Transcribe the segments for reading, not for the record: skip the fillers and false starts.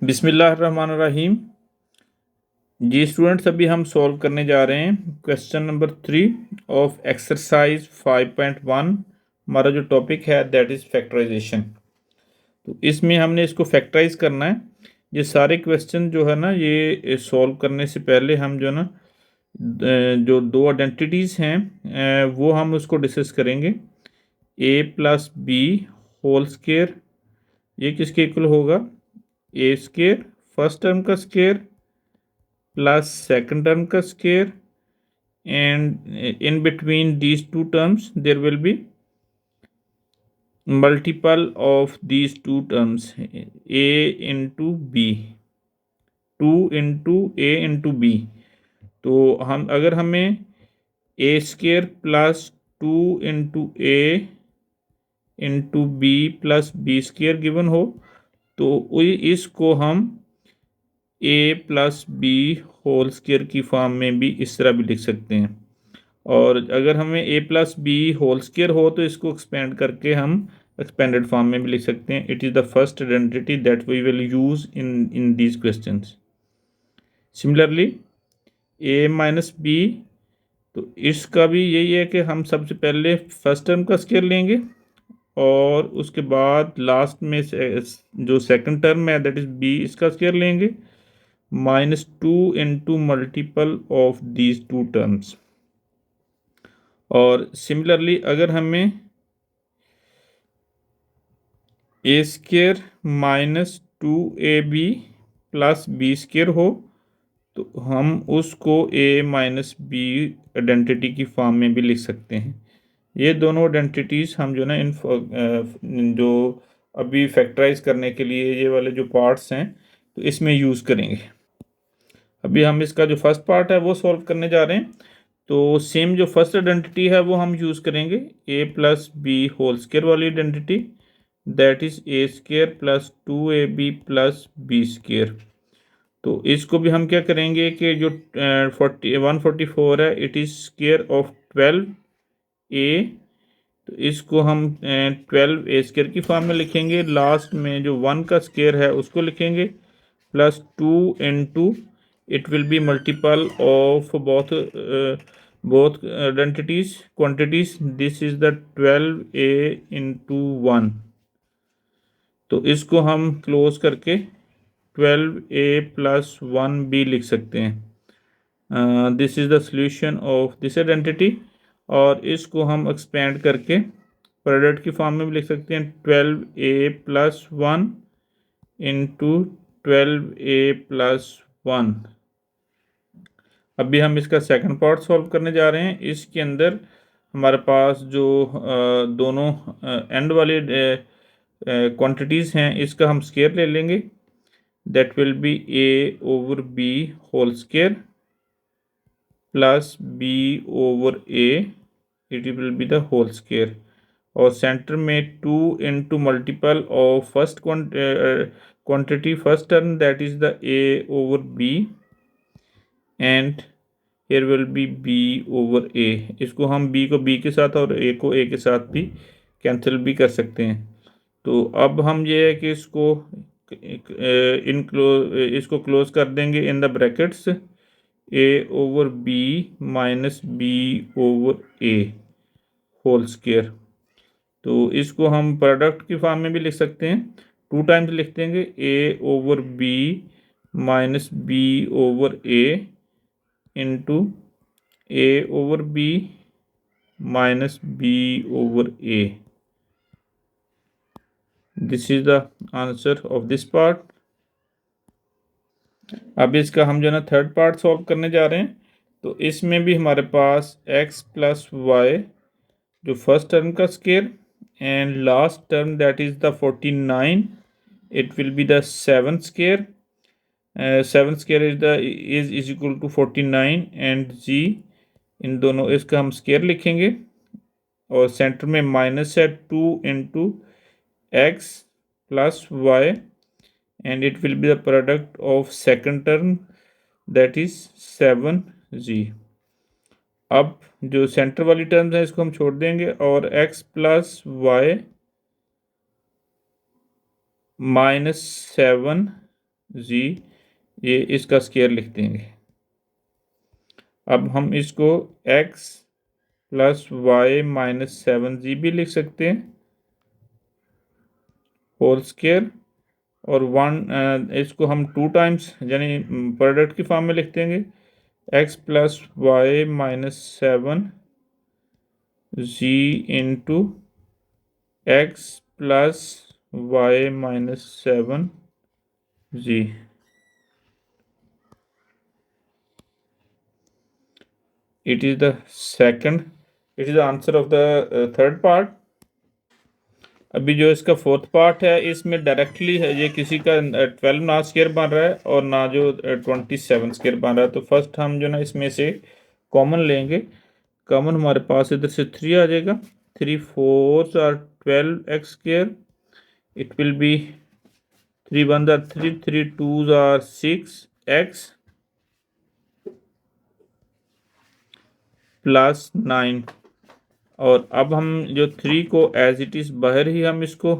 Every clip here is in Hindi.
बिस्मिल्लाहिर्रहमानिर्रहीम। जी स्टूडेंट्स, अभी हम सॉल्व करने जा रहे हैं क्वेश्चन नंबर 3 ऑफ एक्सरसाइज 5.1। हमारा जो टॉपिक है दैट इज़ फैक्टराइजेशन। तो इसमें हमने इसको फैक्टराइज करना है। ये सारे क्वेश्चन जो है ना, ये सॉल्व करने से पहले हम जो ना जो दो आइडेंटिटीज़ हैं वो हम उसको डिस्कस करेंगे। A plus B whole square, ये किसके इक्वल होगा? ए स्क्वायर फर्स्ट टर्म का स्क्वायर प्लस सेकंड टर्म का square, and in between these two terms there will be multiple of these two terms, a into b, 2 into a into b। तो हम अगर हमें A square plus 2 into A into B plus B square given हो तो इसको हम A plus B whole square की फॉर्म में भी इस तरह भी लिख सकते हैं। और अगर हमें ए प्लस बी होल स्क्वायर हो तो इसको एक्सपेंड करके हम एक्सपेंडेड फॉर्म में भी लिख सकते हैं। It is the first identity that we will use in these questions. Similarly a minus b, तो इसका भी यही है कि हम सबसे पहले फर्स्ट टर्म का स्क्वायर लेंगे और उसके बाद लास्ट में जो सेकंड टर्म है दैट इज़ बी, इसका स्क्वायर लेंगे -2 into multiple of these two terms. और सिमिलरली अगर हमें A square minus 2ab plus B square हो तो हम उसको ए माइनस बी आइडेंटिटी की फॉर्म में भी लिख सकते हैं। ये दोनों आइडेंटिटीज़ हम जो ना जो अभी फैक्टराइज करने के लिए ये वाले जो पार्ट्स हैं तो इसमें यूज़ करेंगे। अभी हम इसका जो फर्स्ट पार्ट है वो सॉल्व करने जा रहे हैं। तो सेम जो फर्स्ट आइडेंटिटी है वो हम यूज़ करेंगे, a plus B whole square वाली identity, that is a square plus 2ab plus b square. तो इसको भी हम क्या करेंगे कि जो 144 है it is square of 12a, तो इसको हम 12a स्क्वायर की फॉर्म में लिखेंगे। लास्ट में जो 1 का स्क्वायर है उसको लिखेंगे plus 2 into it will be multiple of both identities quantities, this is the 12a into 1। तो इसको हम क्लोज करके 12a प्लस 1b लिख सकते हैं। This is the solution of this identity. और इसको हम एक्सपेंड करके प्रोडक्ट की फॉर्म में भी लिख सकते हैं 12a plus 1 into 12a plus 1। अभी हम इसका सेकंड पार्ट सॉल्व करने जा रहे हैं। इसके अंदर हमारे पास जो दोनों एंड वाली क्वांटिटीज़ हैं इसका हम स्क्वायर ले लेंगे, that will be a over b whole square plus b over a, it will be the whole square. और सेंटर में 2 into multiple of first quantity first term that is the a over b and here will be b over a। इसको हम b को b के साथ और a को a के साथ भी कैंसिल भी कर सकते हैं। तो अब हम ये है कि इसको क्लोज कर देंगे in the brackets a over b minus b over a whole square. तो इसको हम प्रोडक्ट की फॉर्म में भी लिख सकते हैं, 2 टाइम्स लिख देंगे a over b minus b over a into a over b minus b over a। This is the answer of this part. अब इसका हम जो ना थर्ड पार्ट सॉल्व करने जा रहे हैं। तो इसमें भी हमारे पास x प्लस वाई जो फर्स्ट टर्म का square and last term that is the 49, it will be the 7 square. 7 square is equal to 49 and g, इन दोनों इसका हम स्क्वायर लिखेंगे और सेंटर में माइनस है 2 into x plus y and it will be the product of second term that is 7g। अब जो सेंटर वाली टर्म्स हैं इसको हम छोड़ देंगे और x प्लस वाई माइनस 7 जी, ये इसका स्केयर लिख देंगे। अब हम इसको एक्स प्लस वाई माइनस 7 जी भी लिख सकते हैं होल स्केयर, और इसको हम 2 टाइम्स यानी प्रोडक्ट की फॉर्म में लिख देंगे। X plus y minus 7 g into x plus y minus 7 g. It is the answer of the third part. अभी जो इसका फोर्थ पार्ट है, इसमें डायरेक्टली है ये किसी का 12 ना स्केयर बन रहा है और ना जो 27 स्केयर बन रहा है। तो फर्स्ट हम जो ना इसमें से कॉमन लेंगे। कॉमन हमारे पास इधर से 3 आ जाएगा। 3 4 are 12 x square. It will be 3 1 are 3, 3 2 are 6 x plus 9। और अब हम जो 3 को एज इट इज़ बाहर ही हम इसको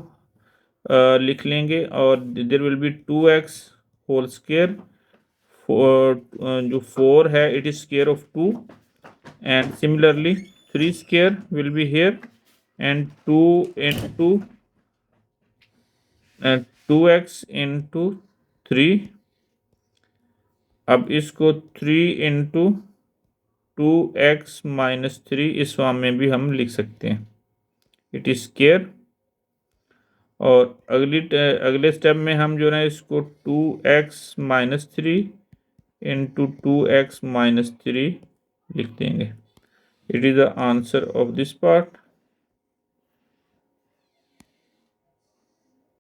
लिख लेंगे, और there will be 2 x whole square. जो 4 है it is square of 2, and similarly 3 square will be here, and 2 x into 3। अब इसको 3 इंटू 2 एक्स माइनस 3 इस फॉर्म में भी हम लिख सकते हैं। It is square. और अगले स्टेप में हम जो है इसको 2 x minus 3 into 2 x minus 3 लिख देंगे। It is the answer of this part.